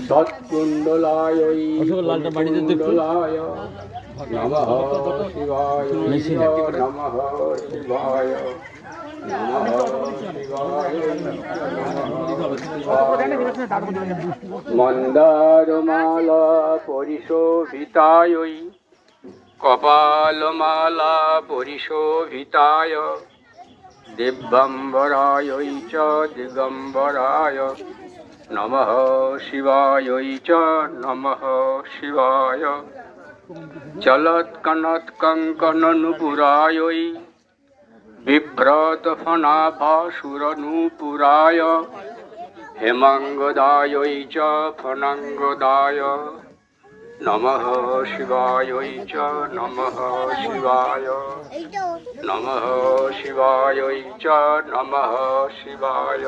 সৎকুণ্ডলায় কুণ্ডলায় নমঃ শিবায় নমঃ শিবায় মন্দারমালা পরিশোভিতায় কপালমালা পরিশোভিতায় দিব্যম্বরায় চ দিগম্বরায় নমঃ শিবায় চ নমঃ শিবায় চলৎকনৎকঙ্কণনুপুরায় বিভ্রতফণাভাসুরনুপুরায় হেমঙ্গদায় চ ফণঙ্গদায় নমঃ শিবায় চ নমঃ শিবায় নমঃ শিবায় চ নমঃ শিবায়।